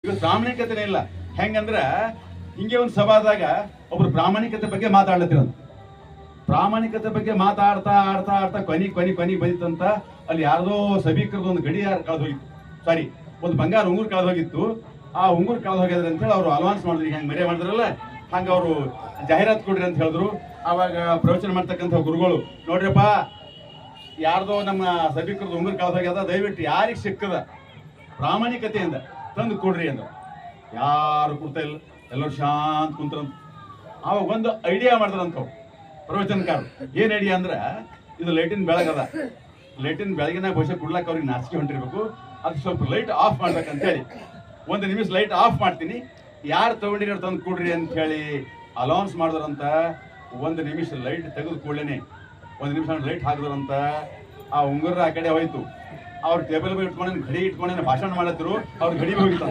ಈಗ ಪ್ರಾಮಾಣಿಕತೆನೇ ಇಲ್ಲ. ಹೆಂಗಂದ್ರ ಹಿಂಗೆ ಒಂದು ಸಭಾದಾಗ ಒಬ್ರು ಪ್ರಾಮಾಣಿಕತೆ ಬಗ್ಗೆ ಮಾತಾಡ್ಲತ್ತಿರಂತ. ಪ್ರಾಮಾಣಿಕತೆ ಬಗ್ಗೆ ಮಾತಾಡ್ತಾ ಆಡ್ತಾ ಆಡ್ತಾ ಕೊನಿ ಬಂದಿತ್ತಂತ. ಅಲ್ಲಿ ಯಾರ್ದೋ ಸಭಿಕರದ್ದು ಒಂದು ಗಡಿಯಾರ ಕಳೆದು ಹೋಗಿತ್ತು, ಸಾರಿ ಒಂದು ಬಂಗಾರ ಉಂಗುರ್ ಕಳೆದು ಹೋಗಿತ್ತು. ಆ ಉಂಗುರ್ ಕಳೆದು ಹೋಗಿದ್ರೆ ಅಂತ ಹೇಳಿ ಅವ್ರು ಅಲೌನ್ಸ್ ಮಾಡಿದ್ರು, ಹೆಂಗೆ ಮರೆ ಮಾಡಿದ್ರಲ್ಲ ಹಂಗ ಅವರು ಜಾಹೀರಾತು ಕೊಡ್ರಿ ಅಂತ ಹೇಳಿದ್ರು. ಆವಾಗ ಪ್ರವಚನ ಮಾಡ್ತಕ್ಕಂಥ ಗುರುಗಳು, ನೋಡ್ರಿಪ್ಪ ಯಾರ್ದೋ ನಮ್ಮ ಸಭಿಕರದ್ದು ಉಂಗುರ್ ಕಳೆದು ಹೋಗ್ಯದ, ದಯವಿಟ್ಟು ಯಾರಿಗೆ ಸಿಕ್ಕದ ಪ್ರಾಮಾಣಿಕತೆಯಿಂದ ತಂದು ಕೊಡ್ರಿ ಅಂದ. ಯಾರು ಕೊಡ್ತಾ ಇಲ್ಲ, ಎಲ್ಲರೂ ಶಾಂತ ಕುಂತ್ರಂತ. ಅವಾಗ ಒಂದು ಐಡಿಯಾ ಮಾಡಿದ್ರಂತ ಪ್ರವಚನಕಾರ. ಏನ್ ಐಡಿಯಾ ಅಂದ್ರೆ, ಇದು ಲೈಟಿನ ಬೆಳಗದ, ಲೈಟಿನ ಬೆಳಗಿನ ಬಹುಶಃ ಕುಡ್ಲಾಕ ಅವ್ರಿಗೆ ನಾಚಿಕೆ ಹೊಂಟಿರ್ಬೇಕು, ಅದು ಸ್ವಲ್ಪ ಲೈಟ್ ಆಫ್ ಮಾಡ್ಬೇಕಂತೇಳಿ ಒಂದು ನಿಮಿಷ ಲೈಟ್ ಆಫ್ ಮಾಡ್ತೀನಿ, ಯಾರು ತಗೊಂಡಿರೋ ತಂದು ಕೊಡ್ರಿ ಅಂತ ಹೇಳಿ ಅಲೌನ್ಸ್ ಮಾಡಿದ್ರಂತ. ಒಂದು ನಿಮಿಷ ಲೈಟ್ ತೆಗೆದು ಕೂಡಲೇನೆ ಒಂದು ನಿಮಿಷ ಲೈಟ್ ಹಾಕಿದ್ರಂತ. ಆ ಉಂಗುರ ಆ ಕಡೆ ಹೋಯ್ತು. ಅವ್ರ ಟೇಬಲ್ ಮೇಲೆ ಇಟ್ಕೊಂಡೇನು, ಘಡಿ ಇಟ್ಕೊಂಡೇನು ಭಾಷಣ ಮಾಡತ್ತಿರು, ಅವ್ರ ಘಡಿ ಹೋಗಿತ್ತ.